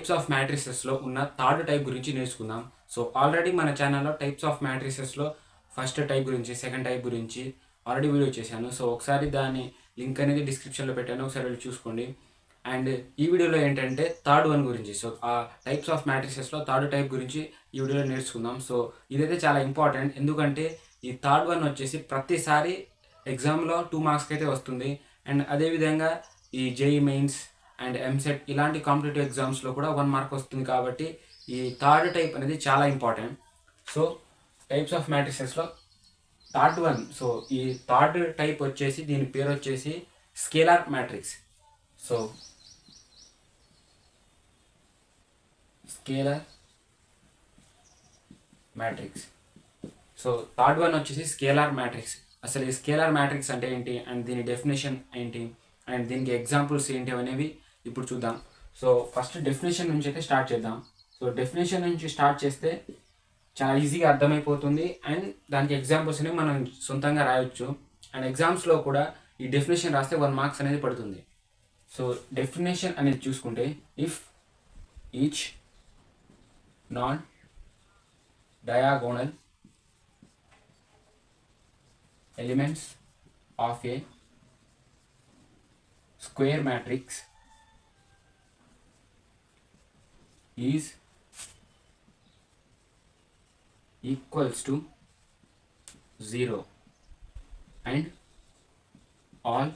Types of మ్యాట్రిసెస్లో ఉన్న third type గురించి నేర్చుకుందాం. సో ఆల్రెడీ మన ఛానల్లో టైప్స్ ఆఫ్ మ్యాట్రిసెస్లో ఫస్ట్ టైప్ గురించి, సెకండ్ టైప్ గురించి ఆల్రెడీ వీడియో చేశాను. సో ఒకసారి దాని లింక్ అనేది డిస్క్రిప్షన్లో పెట్టాను, ఒకసారి వెళ్ళి చూసుకోండి. అండ్ ఈ వీడియోలో ఏంటంటే థర్డ్ వన్ గురించి, సో ఆ టైప్స్ ఆఫ్ మ్యాట్రిసెస్లో థర్డ్ టైప్ గురించి ఈ వీడియోలో నేర్చుకుందాం. సో ఇదైతే చాలా ఇంపార్టెంట్, ఎందుకంటే ఈ థర్డ్ వన్ వచ్చేసి ప్రతిసారి ఎగ్జామ్లో 2 మార్క్స్కి అయితే వస్తుంది. అండ్ అదేవిధంగా ఈ జేఈ మెయిన్స్ అండ్ ఎంసెట్ ఇలాంటి కాంపిటేటివ్ ఎగ్జామ్స్లో కూడా 1 మార్క్ వస్తుంది. కాబట్టి ఈ థర్డ్ టైప్ అనేది చాలా ఇంపార్టెంట్. సో టైప్స్ ఆఫ్ మ్యాట్రిసెస్లో థర్డ్ వన్, సో ఈ థర్డ్ టైప్ వచ్చేసి దీని పేరు వచ్చేసి scalar matrix. So scalar matrix. So third one వచ్చేసి స్కేలార్ మ్యాట్రిక్స్. అసలు ఈ స్కేలార్ మ్యాట్రిక్స్ అంటే ఏంటి, అండ్ దీని డెఫినేషన్ ఏంటి, అండ్ దీనికి ఎగ్జాంపుల్స్ ఏంటి అనేవి ఇప్పుడు చూద్దాం. సో ఫస్ట్ డెఫినేషన్ నుంచి అయితే స్టార్ట్ చేద్దాం. సో డెఫినేషన్ నుంచి స్టార్ట్ చేస్తే చాలా ఈజీగా అర్థమైపోతుంది, అండ్ దానికి ఎగ్జాంపుల్స్ అనేవి మనం సొంతంగా రాయొచ్చు. అండ్ ఎగ్జామ్స్లో కూడా ఈ డెఫినేషన్ రాస్తే 1 మార్క్స్ అనేది పడుతుంది. సో డెఫినేషన్ అనేది చూసుకుంటే, if each non diagonal elements of A square matrix is equals to 0 and all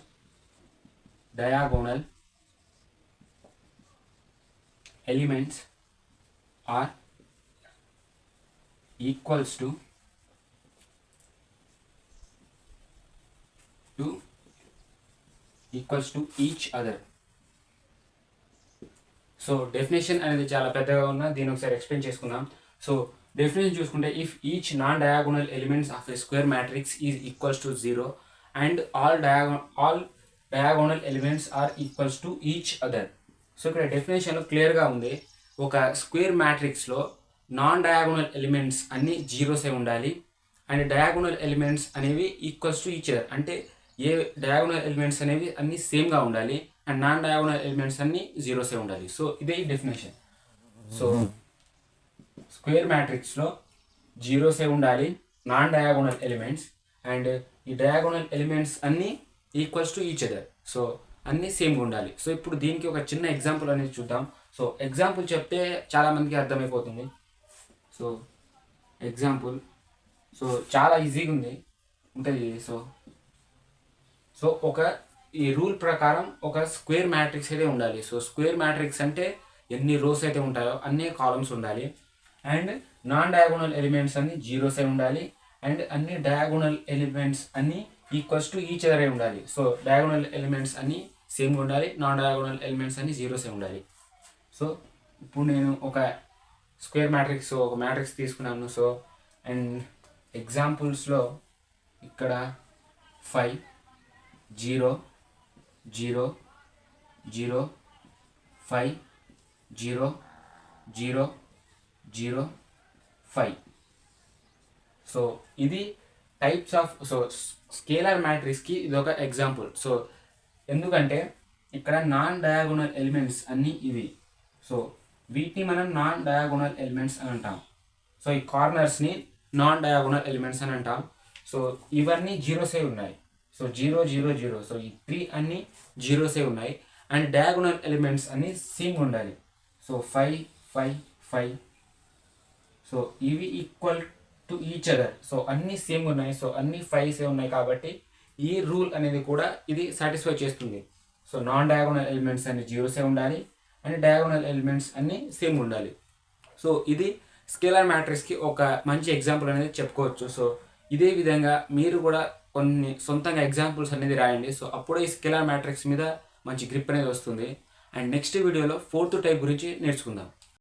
diagonal elements are equals to each other. So definition అనేది చాలా పెద్దగా ఉన్నా దీన్ని ఒకసారి ఎక్స్ప్లెయిన్ చేసుకుందాం. సో డెఫినేషన్ చూసుకుంటే, if each non diagonal elements of a square matrix is equals to 0 and all diagonal elements are equals to each other. So ఇక్కడ డెఫినేషన్లో క్లియర్గా ఉంది, ఒక స్క్వేర్ మ్యాట్రిక్స్లో నాన్ డయాగోనల్ ఎలిమెంట్స్ అన్నీ జీరోసే ఉండాలి, అండ్ డయాగోనల్ ఎలిమెంట్స్ అనేవి ఈక్వల్స్ టు ఈచ్ అదర్. అంటే ఏ డయాగోనల్ ఎలిమెంట్స్ అనేవి అన్నీ సేమ్గా ఉండాలి, అండ్ నాన్ డయాగోనల్ ఎలిమెంట్స్ అన్నీ జీరోసే ఉండాలి. సో ఇదే ఈ డెఫినేషన్. సో స్క్వేర్ మ్యాట్రిక్స్లో జీరోసే ఉండాలి, నాన్ డయాగోనల్ ఎలిమెంట్స్, అండ్ ఈ డయాగోనల్ ఎలిమెంట్స్ అన్నీ equals to each other. So అన్నీ సేమ్గా ఉండాలి. సో ఇప్పుడు దీనికి ఒక చిన్న ఎగ్జాంపుల్ అనేది చూద్దాం. సో ఎగ్జాంపుల్ చెప్తే చాలామందికి అర్థమైపోతుంది. సో ఎగ్జాంపుల్, సో చాలా ఈజీగా ఉంటుంది. సో ఒక ఈ రూల్ ప్రకారం ఒక స్క్వేర్ మ్యాట్రిక్స్ అయితే ఉండాలి. సో స్క్వేర్ మ్యాట్రిక్స్ అంటే ఎన్ని రోస్ అయితే ఉంటాయో అన్ని కాలమ్స్ ఉండాలి, అండ్ నాన్ డయాగోనల్ ఎలిమెంట్స్ అన్ని జీరోస్ అయి ఉండాలి, అండ్ అన్ని డయాగోనల్ ఎలిమెంట్స్ అన్ని ఈక్వల్స్ టు ఈచ్ అదర్ అయి ఉండాలి. సో డయాగోనల్ ఎలిమెంట్స్ అన్ని సేమ్గా ఉండాలి, నాన్ డయాగోనల్ ఎలిమెంట్స్ అన్ని జీరోస్ అయి ఉండాలి. సో ఇప్పుడు నేను ఒక స్క్వేర్ మ్యాట్రిక్స్, ఒక మ్యాట్రిక్స్ తీసుకున్నాను. సో అండ్ ఎగ్జాంపుల్స్లో ఇక్కడ 5 0 0 0 5 0 0 0 5. సో ఇది టైప్స్ ఆఫ్, సో స్కేలార్ మ్యాట్రిక్స్కి ఇది ఒక ఎగ్జాంపుల్. సో ఎందుకంటే ఇక్కడ నాన్ డయాగోనల్ ఎలిమెంట్స్ అన్నీ ఇవి. సో వీటిని మనం నాన్ డయాగోనల్ ఎలిమెంట్స్ అని అంటాం. సో ఈ కార్నర్స్ని నాన్ డయాగోనల్ ఎలిమెంట్స్ అని అంటాం. సో ఇవన్నీ జీరోసే ఉన్నాయి. సో 0 0 0. సో ఈ 3 అన్నీ జీరోసే ఉన్నాయి, అండ్ డయాగోనల్ ఎలిమెంట్స్ అన్నీ సేమ్ ఉండాలి. సో 5 5 5. సో ఇవి equal to each other. So అన్నీ సేమ్ ఉన్నాయి. సో అన్నీ 5 ఉన్నాయి. కాబట్టి ఈ రూల్ అనేది కూడా ఇది సాటిస్ఫై చేస్తుంది. సో నాన్ డయాగోనల్ ఎలిమెంట్స్ అన్ని జీరోసే ఉండాలి, అండ్ డయాగోనల్ ఎలిమెంట్స్ అన్నీ సేమ్ ఉండాలి. సో ఇది స్కేలార్ మ్యాట్రిక్స్కి ఒక మంచి ఎగ్జాంపుల్ అనేది చెప్పుకోవచ్చు. సో ఇదే విధంగా మీరు కూడా కొన్ని సొంతంగా ఎగ్జాంపుల్స్ అనేది రాయండి. సో అప్పుడే ఈ స్కేలార్ మ్యాట్రిక్స్ మీద మంచి గ్రిప్ అనేది వస్తుంది. అండ్ నెక్స్ట్ వీడియోలో 4th టైప్ గురించి నేర్చుకుందాం.